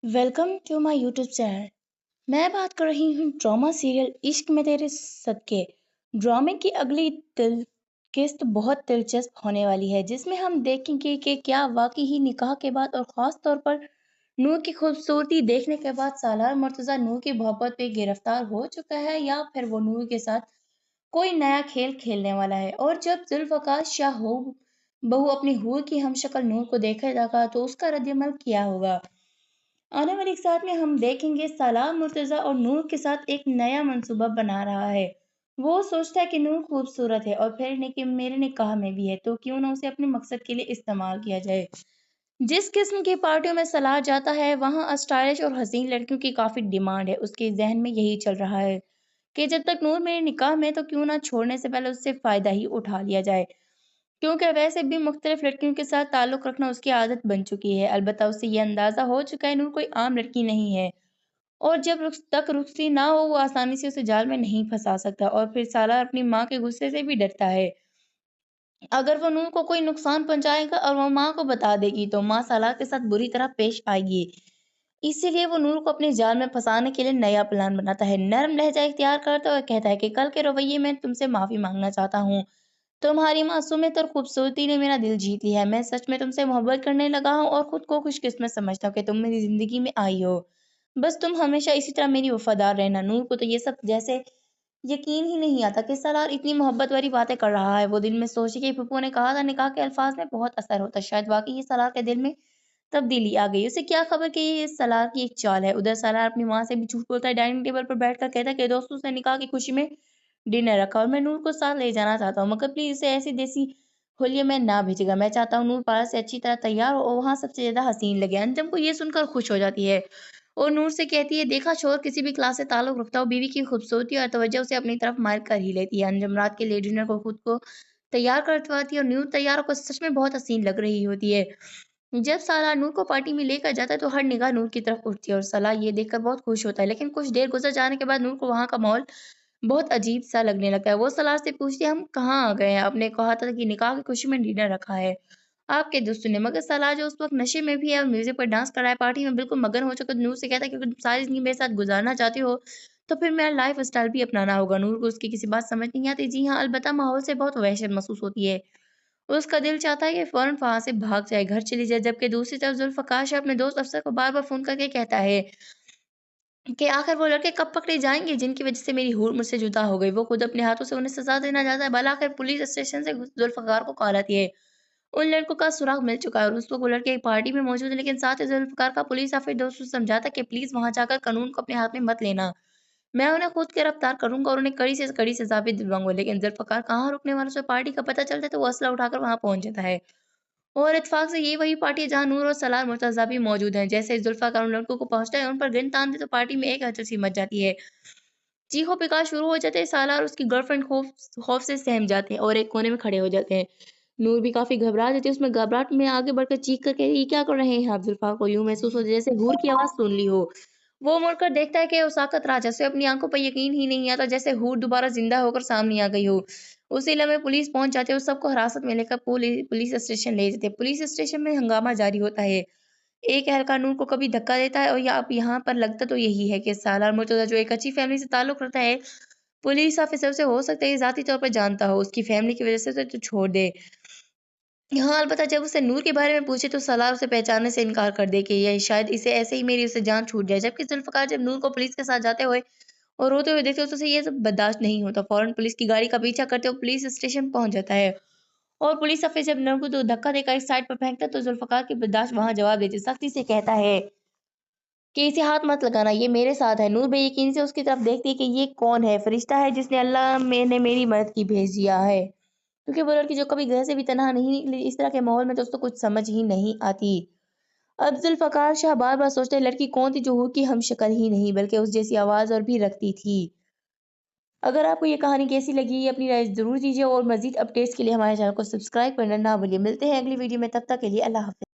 Welcome to my YouTube channel. मैं बात कर रही हूँ ड्रामा सीरियल इश्क में तेरे सदके। ड्रामे की अगली किस्त बहुत दिलचस्प होने वाली है, जिसमें हम देखेंगे कि क्या वाकई ही निकाह के बाद और ख़ास तौर पर नूर की खूबसूरती देखने के बाद सालार मुर्तज़ा नूर की मोहब्बत पे गिरफ्तार हो चुका है, या फिर वो नूर के साथ कोई नया खेल खेलने वाला है। और जब जुल्फ़कार शाह हो बहू अपनी हूर की हमशक्ल नूर को देखेगा तो उसका रद्दअमल क्या होगा। आने वाले एक साथ में हम देखेंगे सालार मुर्तज़ा और नूर के साथ एक नया मंसूबा बना रहा है। वो सोचता है कि नूर खूबसूरत है और फिर कि मेरे निकाह में भी है, तो क्यों ना उसे अपने मकसद के लिए इस्तेमाल किया जाए। जिस किस्म की पार्टियों में सलाह जाता है, वहाँ स्टाइलिश और हसीन लड़कियों की काफी डिमांड है। उसके जहन में यही चल रहा है कि जब तक नूर मेरे निकाह में, तो क्यों ना छोड़ने से पहले उससे फायदा ही उठा लिया जाए, क्योंकि वैसे भी मुख्तलिफ लड़कियों के साथ ताल्लुक़ रखना उसकी आदत बन चुकी है। अलबत्ता उसे ये अंदाज़ा हो चुका है नूर कोई आम लड़की नहीं है, और जब रुखसती ना हो वो आसानी से उसे जाल में नहीं फँसा सकता। और फिर सालार अपनी माँ के गुस्से से भी डरता है। अगर वो नूर को कोई नुकसान पहुँचाएगा और वो माँ को बता देगी, तो माँ सालार के साथ बुरी तरह पेश आएगी। इसीलिए वो नूर को अपने जाल में फँसाने के लिए नया प्लान बनाता है। नरम लहज़ा इख्तियार करता हुए कहता है कि कल के रवैये में तुमसे माफ़ी माँगना चाहता हूँ। तुम्हारी मासूमियत और खूबसूरती ने मेरा दिल जीत लिया है। मैं सच में तुमसे मोहब्बत करने लगा हूँ और खुद को खुशकिस्मत समझता हूँ कि तुम मेरी ज़िंदगी में आई हो। बस तुम हमेशा इसी तरह मेरी वफ़ादार रहना। नूर को तो ये सब जैसे यकीन ही नहीं आता कि सालार इतनी मोहब्बत वाली बातें कर रहा है। वो दिल में सोचे कि फूफो ने कहा था निकाह के अल्फाज में बहुत असर होता है। शायद वाक़ई ही सालार के दिल में तब्दीली आ गई। उसे क्या खबर कि ये सालार की एक चाल है। उधर सालार अपनी माँ से भी झूठ बोलता है। डाइनिंग टेबल पर बैठकर कहता है कि दोस्तों से निकाह की खुशी में डिनर रखा और मैं नूर को साथ ले जाना चाहता हूँ, मगर प्लीज़ इसे ऐसी देसी होलिये में ना भेजिएगा। मैं चाहता हूँ नूर पार्लर से अच्छी तरह तैयार हो और वहाँ सबसे ज़्यादा हसीन लगे। अंजम को ये सुनकर खुश हो जाती है और नूर से कहती है, देखा शोहर किसी भी क्लास से ताल्लुक़ रखता हो, बीवी की खूबसूरती और तवज्जो उसे अपनी तरफ माइल कर ही लेती है। अंजम रात के लिए डिनर को खुद को तैयार करवाती है और नूर तैयार होकर सच में बहुत हसीन लग रही होती है। जब सालार नूर को पार्टी में लेकर जाता है, तो हर निगाह नूर की तरफ उठती है और सालार ये देखकर बहुत खुश होता है। लेकिन कुछ देर गुजर जाने के बाद नूर को वहाँ का माहौल बहुत अजीब-सा लगने लगता है। वो सलार से पूछती है, हम कहाँ आ गए हैं? आपने कहा था कि निकाह की खुशी में डिनर रखा है, आपके दोस्तों ने। मगर सलार जो उस वक़्त नशे में भी है और म्यूज़िक पर डांस कर रहा है, पार्टी में बिल्कुल मगन हो चुका है, नूर से कहता है कि अगर तुम सारी ज़िंदगी मेरे साथ गुज़ारना चाहती हो, तो फिर मेरा लाइफ़ स्टाइल भी अपनाना होगा। नूर को उसकी किसी बात समझ नहीं आती। जी हाँ, अलबत्ता माहौल से बहुत वहशत महसूस होती है। उसका दिल चाहता है कि फ़ौरन वहाँ से भाग जाए, घर चली जाए, जबकि दूसरी तरफ ज़ुल्फ़कार शाह अपने दोस्त अफ़सर को बार-बार फ़ोन करके कहता है कि आखिर वो लड़के कब पकड़े जाएँगे जिनकी वज़ह से मेरी हूर मुझसे जुदा हो गई। वो खुद अपने हाथों से उन्हें सज़ा देना चाहता है। भला आखिर पुलिस स्टेशन से ज़ुल्फ़कार को कॉल आती है। उन लड़कों का सुराग मिल चुका है और उस वक़्त वो लड़के एक पार्टी में मौजूद हैं, लेकिन साथ ही ज़ुल्फ़कार का पुलिस या फिर दोस्त उसे समझाता है कि प्लीज़ वहाँ जाकर कानून को अपने हाथ में मत लेना। मैं उन्हें खुद गिरफ्तार करूँगा और उन्हें कड़ी से कड़ी सज़ा भी दिलवाऊँगा। लेकिन ज़ुल्फ़कार कहाँ रुकने वाला, उसे पार्टी का पता चलता है तो वो असला उठाकर वहाँ पहुँच जाता है। और इत्तेफ़ाक से ये वही पार्टी है जहाँ नूर और सलार मुर्तज़ा भी मौजूद हैं। जैसे ही ज़ुल्फ़कार उन लड़कों को पहुँचता है, उन पर गिन तान दे, तो पार्टी में एक हलचल सी मच जाती है। चीखों-पुकार शुरू हो जाते हैं। सालार और उसकी गर्लफ्रेंड खौफ़ से सहम जाते हैं और एक कोने में खड़े हो जाते हैं। नूर भी काफ़ी घबरा जाती है। उसमें घबराहट में आगे बढ़कर चीख कर कह रही है, ये क्या कर रहे हैं आप? ज़ुल्फ़कार को यूँ महसूस होता है जैसे हूर की आवाज़ सुन ली हो। वो मुड़कर देखता है कि उसाकत राजा, उसे अपनी आँखों पर यकीन ही नहीं आता, जैसे हूर दोबारा ज़िंदा होकर सामने आ गई हो। उसी लम्हे पुलिस पहुँच जाती है और सबको हिरासत में लेकर पुलिस स्टेशन ले जाते हैं। पुलिस स्टेशन में हंगामा जारी होता है। एक एहलकार नूर को कभी धक्का देता है और या अब यहाँ पर लगता तो यही है कि सालार मुर्तज़ा जो एक अच्छी फैमिली से ताल्लुक़ रखता है, पुलिस ऑफ़िसर से हो सकता है ये ज़ाती तौर पर जानता हो, उसकी फैमिली की वज़ह से तो छोड़ दे। हाँ, अलबत्ता जब उसे नूर के बारे में पूछे, तो सलार उसे पहचानने से इनकार कर दे कि ये शायद इसे ऐसे ही मेरी उससे जान छूट जाए। जबकि ज़ुल्फ़कार जब नूर को पुलिस के साथ जाते हुए और रोते हुए देखते हो, तो उसे ये सब बर्दाश्त नहीं होता। फ़ौरन पुलिस की गाड़ी का पीछा करते हुए पुलिस स्टेशन पहुँच जाता है और पुलिस ऑफ़िसर जब नूर को तो धक्का देकर एक साइड पर फेंकता है, तो ज़ुल्फ़कार की बर्दाश्त वहाँ जवाब देती है। सख्ती से कहता है कि इसे हाथ मत लगाना, ये मेरे साथ है। नूर बेयकीनी से उसकी तरफ देखती है कि ये कौन है? फ़रिश्ता है जिसने अल्लाह ने मेरी मदद की भेज दिया है। क्योंकि वो लड़की जो कभी घर से भी तनहा नहीं निकली, इस तरह के माहौल में तो उसको कुछ समझ ही नहीं आती। अब ज़ुल्फ़कार शाह बार-बार सोचते हैं लड़की कौन थी जो हूर की हमशक्ल ही नहीं बल्कि उस जैसी आवाज़ और भी रखती थी। अगर आपको ये कहानी कैसी लगी, अपनी राय ज़रूर दीजिए और मज़ीद अपडेट्स के लिए हमारे चैनल को सब्सक्राइब करना ना भूलिए। मिलते हैं अगली वीडियो में, तब तक के लिए अल्लाह हाफ़िज़।